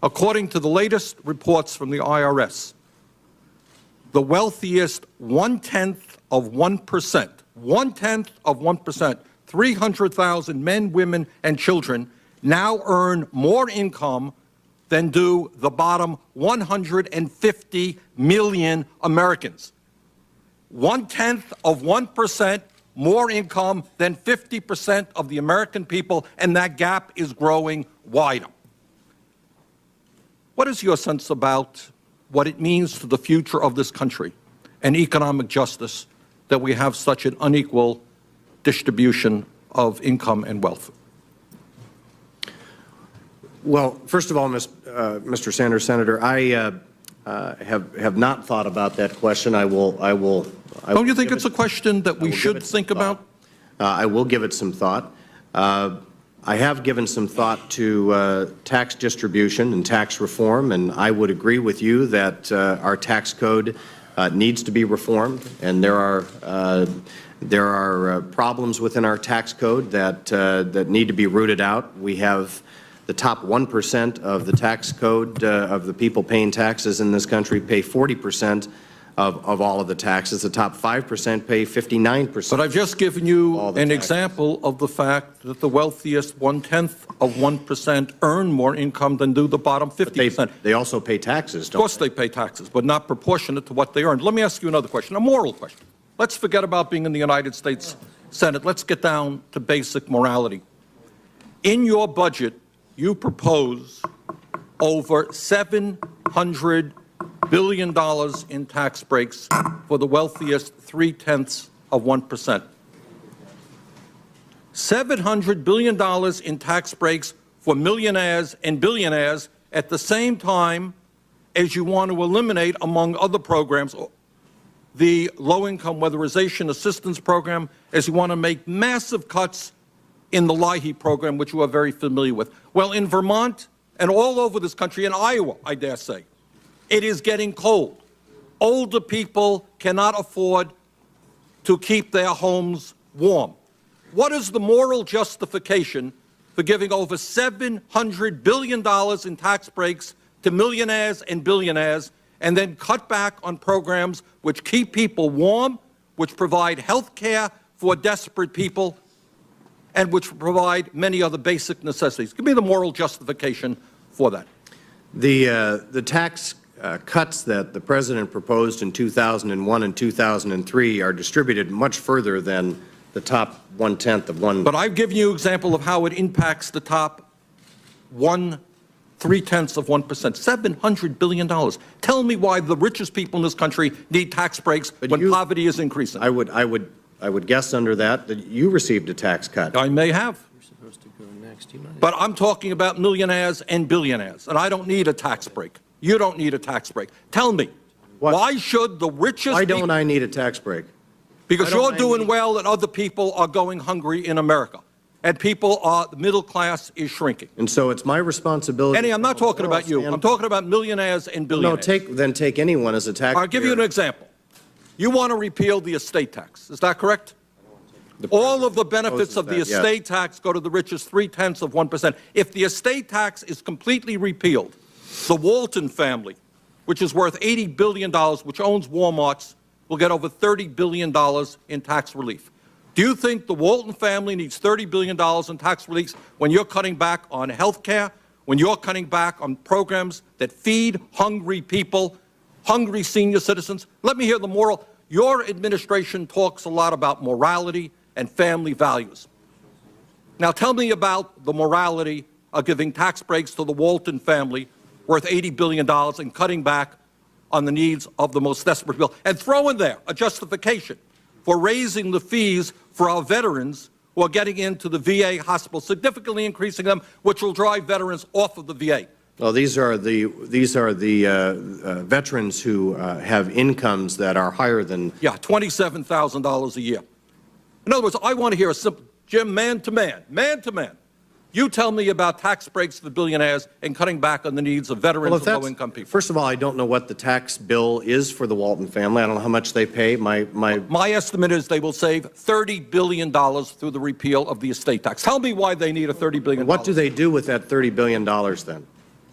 According to the latest reports from the IRS, the wealthiest 1/10%, 300,000 men, women, and children now earn more income than do the bottom 150 million Americans. 1/10% more income than 50% of the American people, and that gap is growing wider. What is your sense about what it means to the future of this country and economic justice that we have such an unequal distribution of income and wealth? Well, first of all, Mr. Sanders, Senator, I have not thought about that question. Don't you think it's a question that we should think about? I will give it some thought. I have given some thought to tax distribution and tax reform, and I would agree with you that our tax code needs to be reformed, and there are problems within our tax code that need to be rooted out. We have the top 1% of the tax code of the people paying taxes in this country pay 40% of all of the taxes. The top 5% pay 59%. But I've just given you an example of the fact that the wealthiest 1/10% earn more income than do the bottom 50%. They also pay taxes, don't they? Of course they pay taxes, but not proportionate to what they earn. Let me ask you another question, a moral question. Let's forget about being in the United States Senate. Let's get down to basic morality. In your budget, you propose over $700 billion in tax breaks for the wealthiest 0.3%. $700 billion in tax breaks for millionaires and billionaires at the same time as you want to eliminate, among other programs, the low-income weatherization assistance program, as you want to make massive cuts in the LIHEAP program, which you are very familiar with. Well, in Vermont and all over this country, in Iowa, I dare say, it is getting cold. Older people cannot afford to keep their homes warm. What is the moral justification for giving over $700 billion in tax breaks to millionaires and billionaires and then cut back on programs which keep people warm, which provide health care for desperate people, and which provide many other basic necessities? Give me the moral justification for that. The tax cuts that the President proposed in 2001 and 2003 are distributed much further than the top 1/10 of one. But I've given you an example of how it impacts the top 3/10 of 1%, $700 billion. Tell me why the richest people in this country need tax breaks when poverty is increasing. I would guess under that you received a tax cut. I may have. You're supposed to go next. But I'm talking about millionaires and billionaires, and I don't need a tax break. You don't need a tax break. Tell me, why should the richest Why don't I need a tax break? Because you're doing well and other people are going hungry in America. And the middle class is shrinking. And so it's my responsibility. Eddie, I'm not talking about you. I'm talking about millionaires and billionaires. No, then take anyone as a taxpayer. I'll give you an example. You want to repeal the estate tax. Is that correct? All of the benefits of the estate tax go to the richest 0.3 of 1%. If the estate tax is completely repealed, the Walton family, which is worth $80 billion, which owns Walmart's, will get over $30 billion in tax relief. Do you think the Walton family needs $30 billion in tax relief when you're cutting back on health care, when you're cutting back on programs that feed hungry people, hungry senior citizens? Let me hear the moral. Your administration talks a lot about morality and family values. Now tell me about the morality of giving tax breaks to the Walton family worth $80 billion and cutting back on the needs of the most desperate people, and throw in there a justification for raising the fees for our veterans who are getting into the VA hospital, significantly increasing them, which will drive veterans off of the VA. Well, these are the veterans who have incomes that are higher than $27,000 a year. In other words, I want to hear a simple, Jim, man to man. You tell me about tax breaks for the billionaires and cutting back on the needs of veterans and low-income people. First of all, I don't know what the tax bill is for the Walton family. I don't know how much they pay. My estimate is they will save $30 billion through the repeal of the estate tax. Tell me why they need a $30 billion. What do they do with that $30 billion then?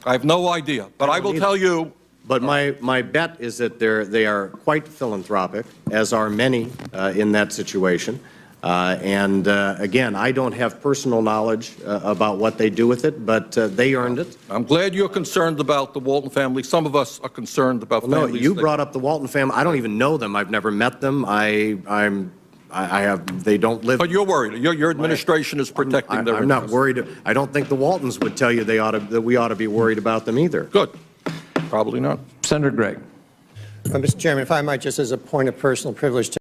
I have no idea, but I will tell you. But my bet is that they are quite philanthropic, as are many in that situation. Again, I don't have personal knowledge about what they do with it, but they earned it. I'm glad you're concerned about the Walton family. Some of us are concerned about No, families. you brought up the Walton family. I don't even know them. I've never met them. They don't live. But you're worried. Your administration is protecting their interests. I'm not worried. I don't think the Waltons would tell you that we ought to be worried about them either. Good. Probably not. Senator Gregg. Mr. Chairman, if I might, just as a point of personal privilege,